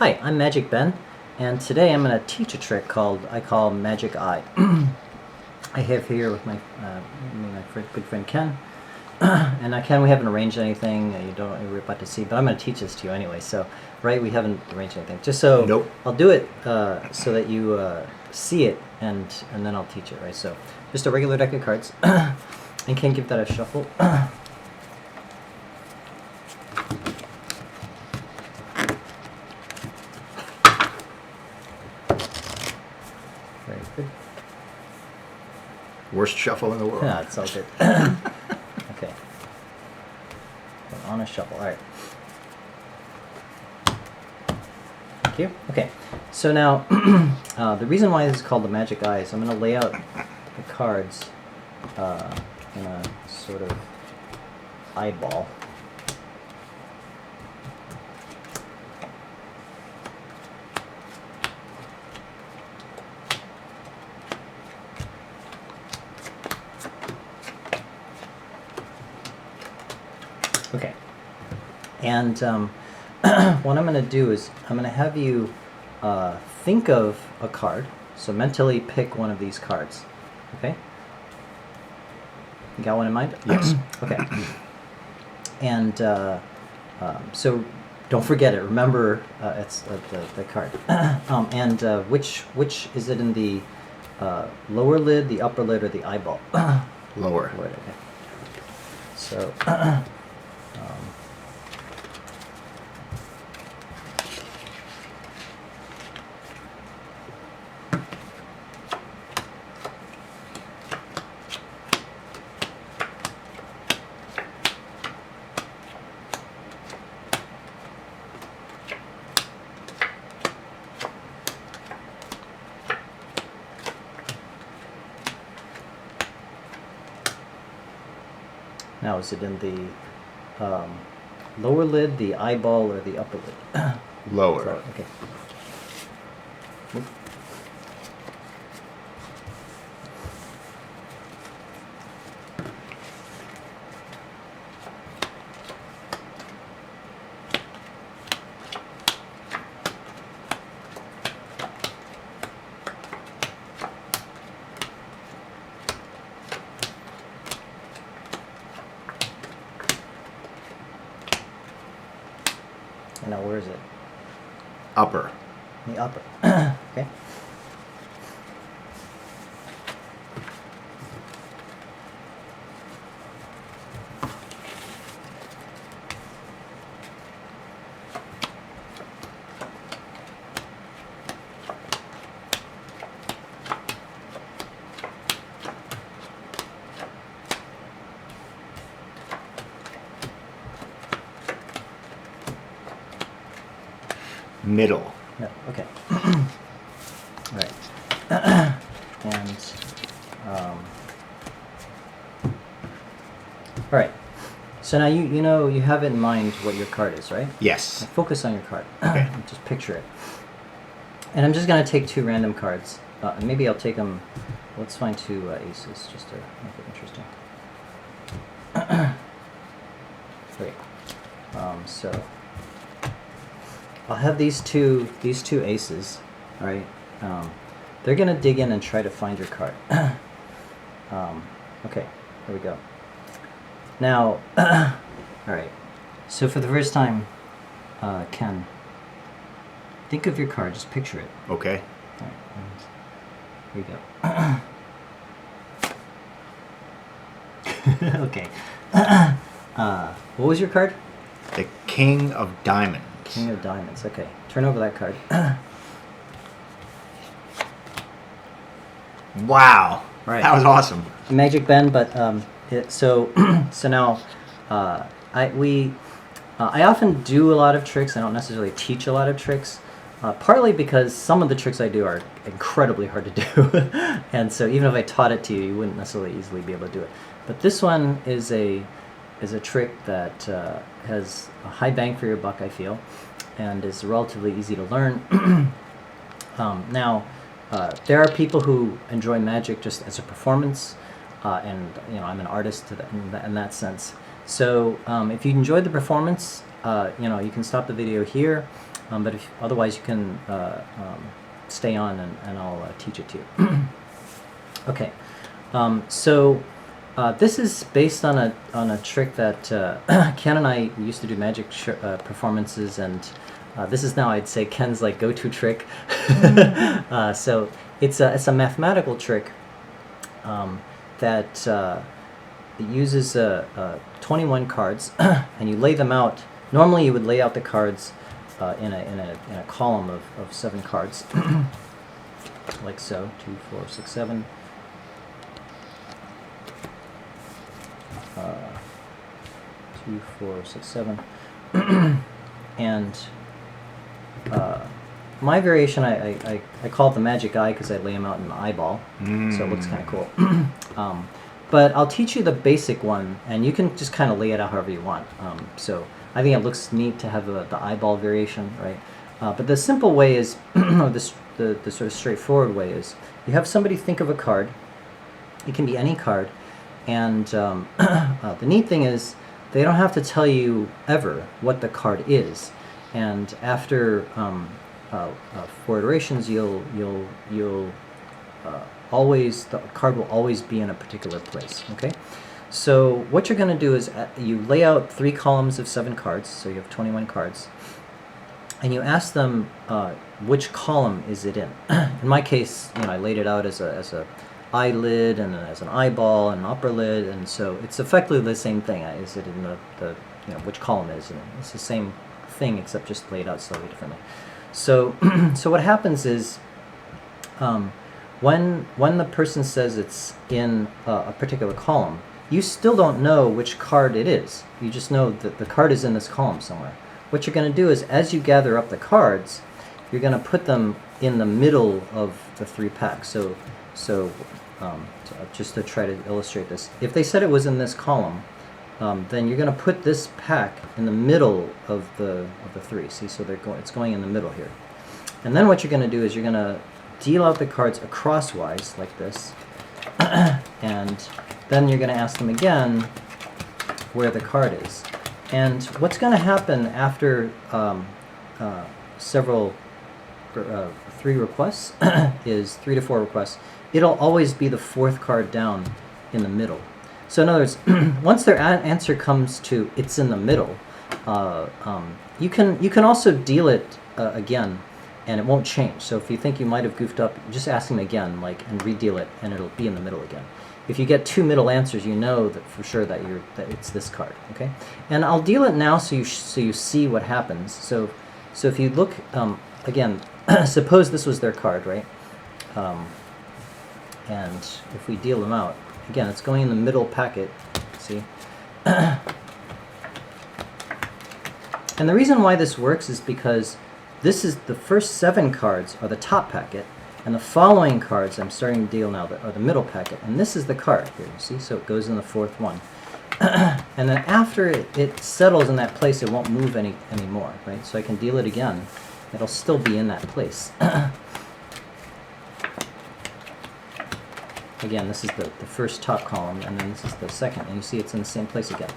Hi, I'm Magic Ben, and today I'm going to teach a trick I call Magic Eye. I have here with my good friend Ken, and Ken, we haven't arranged anything. You're about to see, but I'm going to teach this to you anyway. So, right, we haven't arranged anything. Just so Nope. I'll do it so that you see it, and then I'll teach it. Right. So, just a regular deck of cards, and Ken, give that a shuffle. Very good. Worst shuffle in the world. Yeah, it's all good. Okay. On a shuffle. All right. Thank you. Okay. So now, the reason why this is called the Magic Eye is I'm going to lay out the cards in a sort of eyeball. Okay, and what I'm going to do is I'm going to have you think of a card. So mentally pick one of these cards. Okay? You got one in mind? Yes. Okay. And so don't forget it. Remember, it's the card. And which is it in the lower lid, the upper lid, or the eyeball? Lower. Lower lid, okay. So. Now, is it in the lower lid, the eyeball, or the upper lid? Lower. Lower, okay. Oop. And now, where is it? Upper. The upper. Okay. Middle. No, okay. All right. And all right. So now you have in mind what your card is, right? Yes. Focus on your card. Okay. Just picture it. And I'm just going to take two random cards. And maybe I'll take them. Let's find two aces just to make it interesting. Great. So I'll have these two aces. All right. They're going to dig in and try to find your card. Okay. Here we go. Now, all right. So for the first time, Ken, think of your card. Just picture it. Okay. All right, and here you go. Okay. What was your card? The King of Diamonds. King of Diamonds. Okay. Turn over that card. Wow. Right. That was awesome. Magic Ben, but so now I often do a lot of tricks. I don't necessarily teach a lot of tricks, partly because some of the tricks I do are incredibly hard to do, and so even if I taught it to you, you wouldn't necessarily easily be able to do it. But this one is a trick that has a high bang for your buck, I feel, and is relatively easy to learn. Now, there are people who enjoy magic just as a performance, and I'm an artist in that sense. So if you enjoyed the performance, you can stop the video here, but if otherwise you can stay on and I'll teach it to you. Okay, so this is based on a trick that Ken and I used to do magic performances, and this is now, I'd say, Ken's like go-to trick. So it's a mathematical trick that it uses 21 cards, and you lay them out. Normally, you would lay out the cards in a column of 7 cards, like so: 2, 4, 6, 7. 2, 4, 6, 7. And my variation, I call it the magic eye because I lay them out in an eyeball, so it looks kind of cool. But I'll teach you the basic one, and you can just kind of lay it out however you want. So I think it looks neat to have the eyeball variation, right? But the simple way is, the sort of straightforward way is, you have somebody think of a card. It can be any card. And the neat thing is, they don't have to tell you ever what the card is. And after 4 iterations, you'll always, the card will always be in a particular place. Okay. So what you're going to do is you lay out 3 columns of 7 cards. So you have 21 cards, and you ask them which column is it in. In my case, I laid it out as a eyelid and as an eyeball and an upper lid, and so it's effectively the same thing. Is it in the which column it is in? It's the same thing, except just laid out slightly differently. So so what happens is, when the person says it's in a particular column, you still don't know which card it is. You just know that the card is in this column somewhere. What you're going to do is, as you gather up the cards, you're going to put them in the middle of the 3 packs. So just to try to illustrate this, if they said it was in this column, then you're going to put this pack in the middle of the 3. See, so it's going in the middle here. And then what you're going to do is you're going to deal out the cards crosswise like this, and then you're going to ask them again where the card is. And what's going to happen after several 3 requests is 3 to 4 requests. It'll always be the 4th card down in the middle. So in other words, once their answer comes to it's in the middle, you can also deal it again, and it won't change. So if you think you might have goofed up, just ask them again, and redeal it, and it'll be in the middle again. If you get 2 middle answers, you know that for sure that it's this card. Okay, and I'll deal it now so you see what happens. So if you look again, suppose this was their card, right? And if we deal them out, again, it's going in the middle packet, see? And the reason why this works is because this is the first 7 cards are the top packet, and the following cards I'm starting to deal now are the middle packet, and this is the card here, you see? So it goes in the 4th one. And then after it settles in that place, it won't move anymore, right? So I can deal it again. It'll still be in that place. Again, this is the first top column, and then this is the second, and you see it's in the same place again.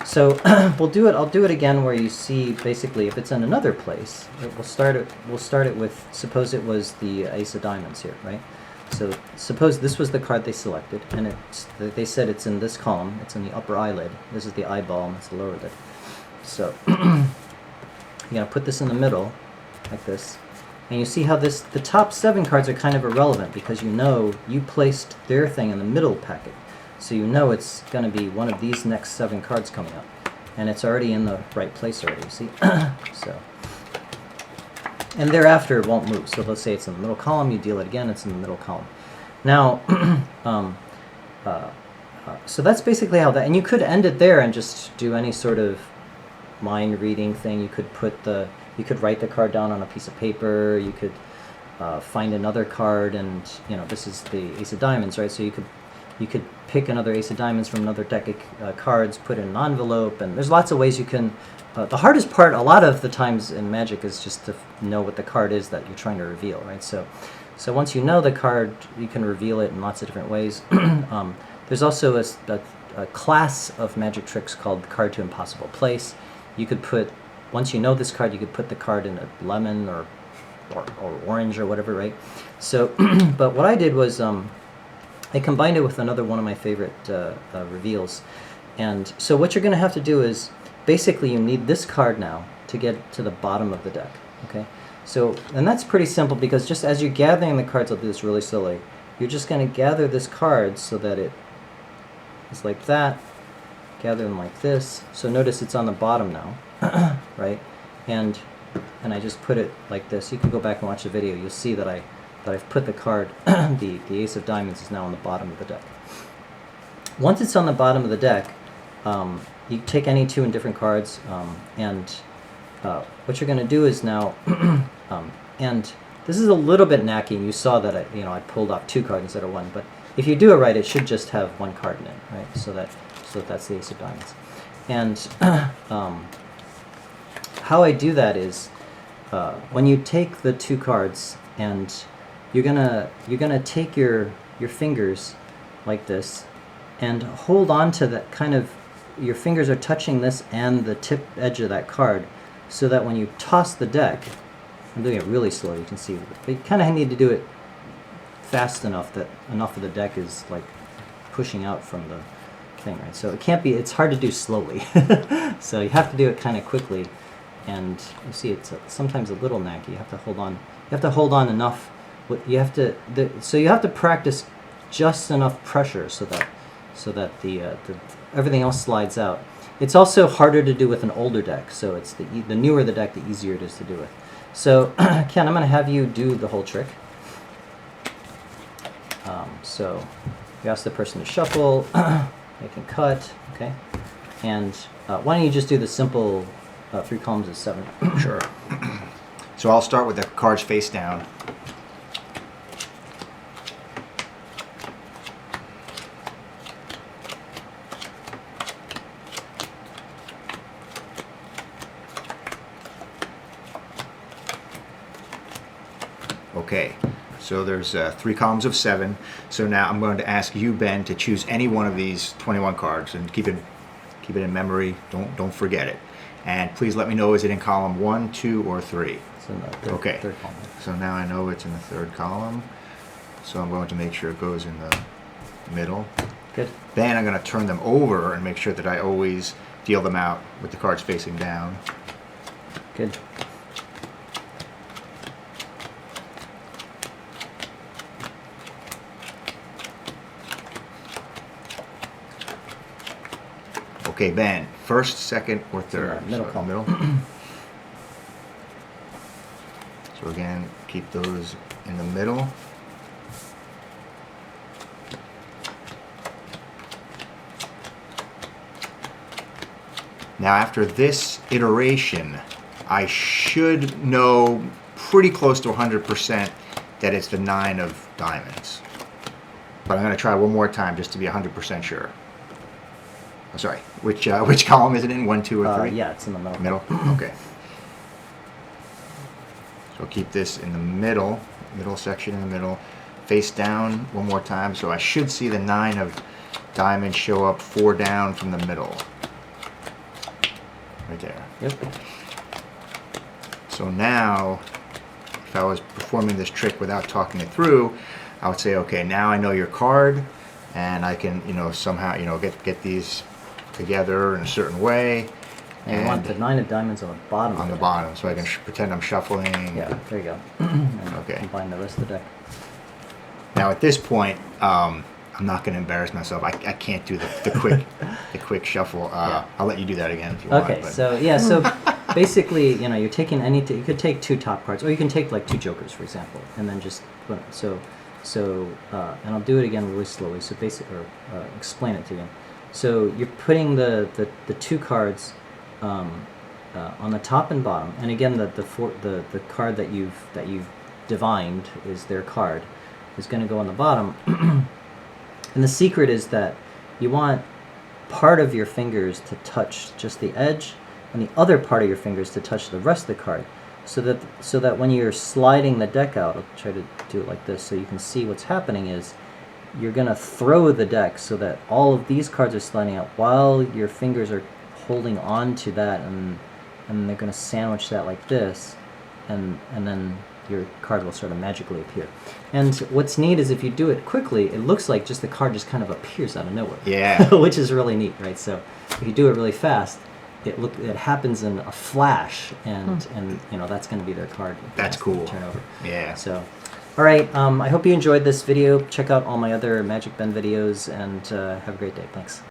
So I'll do it again where you see basically if it's in another place, we'll start it with, suppose it was the Ace of Diamonds here, right? So suppose this was the card they selected, and they said it's in this column, it's in the upper eyelid. This is the eyeball, and it's the lower lid. So you're gonna put this in the middle, like this. And you see how the top 7 cards are kind of irrelevant because you placed their thing in the middle packet. So you know it's going to be one of these next 7 cards coming up. And it's already in the right place already, see? So, and thereafter it won't move. So let's say it's in the middle column, you deal it again, it's in the middle column. Now, so that's basically how that, and you could end it there and just do any sort of mind reading thing. You could write the card down on a piece of paper. You could find another card, and this is the Ace of Diamonds, right? So you could pick another Ace of Diamonds from another deck of cards, put it in an envelope, and there's lots of ways you can. The hardest part, a lot of the times in Magic, is just to know what the card is that you're trying to reveal, right? So once you know the card, you can reveal it in lots of different ways. There's also a class of magic tricks called Card to Impossible Place. You could put once you know this card, you could put the card in a lemon or orange or whatever, right? So, but what I did was I combined it with another one of my favorite reveals. And so what you're going to have to do is, basically you need this card now to get to the bottom of the deck, okay? So, and that's pretty simple because just as you're gathering the cards, I'll do this really slowly, you're just going to gather this card so that it is like that, gather them like this. So notice it's on the bottom now, right? And I just put it like this. You can go back and watch the video. You'll see that I've put the card, the Ace of Diamonds is now on the bottom of the deck. Once it's on the bottom of the deck, you take any two indifferent cards, and what you're going to do is now, and this is a little bit knacky. You saw that I pulled off two cards instead of one, but if you do it right, it should just have one card in it, right? So that's the Ace of Diamonds. And how I do that is when you take the two cards and you're gonna take your fingers like this and hold on to that kind of, your fingers are touching this and the tip edge of that card, so that when you toss the deck, I'm doing it really slow, you can see, but you kind of need to do it fast enough that enough of the deck is like pushing out from the thing, right? So it can't be, it's hard to do slowly. So you have to do it kind of quickly, and you see it's sometimes a little knacky. You have to hold on. You have to hold on enough. You have to so you have to practice just enough pressure so that the everything else slides out. It's also harder to do with an older deck. So it's the newer the deck, the easier it is to do with. So Ken, I'm going to have you do the whole trick. So you ask the person to shuffle. They can cut, okay? And why don't you just do the simple 3 columns of 7? Sure. So I'll start with the cards face down. Okay, so there's 3 columns of 7. So now I'm going to ask you, Ben, to choose any one of these 21 cards and keep it in memory. Don't forget it. And please let me know, is it in column 1, 2, or 3? It's in the third column. So now I know it's in the 3rd column. So I'm going to make sure it goes in the middle. Good. Then I'm going to turn them over and make sure that I always deal them out with the cards facing down. Good. Okay, Ben, 1st, 2nd, or 3rd? Middle So column. Middle. So again, keep those in the middle. Now after this iteration, I should know pretty close to 100% that it's the 9 of diamonds. But I'm going to try one more time just to be 100% sure. Oh, sorry, which column is it in? 1, 2, or 3? Yeah, it's in the middle. Middle? Okay. So keep this in the middle section in the middle. Face down one more time. So I should see the 9 of diamonds show up 4 down from the middle. Right there. Yep. So now, if I was performing this trick without talking it through, I would say, okay, now I know your card, and I can, somehow, get these together in a certain way. And you want the 9 of diamonds on the bottom. On the bottom, so I can pretend I'm shuffling. Yeah, there you go. And Okay. combine the rest of the deck. Now at this point, I'm not going to embarrass myself. I can't do the quick shuffle. Yeah. I'll let you do that again if you want. Okay, but- so yeah, so basically, you're taking you could take 2 top cards, or you can take like 2 jokers, for example, and then just and I'll do it again really slowly. So explain it to you. So you're putting the 2 cards on the top and bottom, and again the card that you've divined is their card is going to go on the bottom. And the secret is that you want part of your fingers to touch just the edge, and the other part of your fingers to touch the rest of the card, so that when you're sliding the deck out, I'll try to do it like this so you can see what's happening is you're going to throw the deck so that all of these cards are sliding out while your fingers are holding on to that, and and they're going to sandwich that like this, and then your card will sort of magically appear. And what's neat is if you do it quickly, it looks like just the card just kind of appears out of nowhere. Yeah. Which is really neat, right? So if you do it really fast, it happens in a flash, and you know, that's going to be their card. That's cool. Turn over. Yeah. So, all right. I hope you enjoyed this video. Check out all my other Magic Ben videos, and have a great day. Thanks.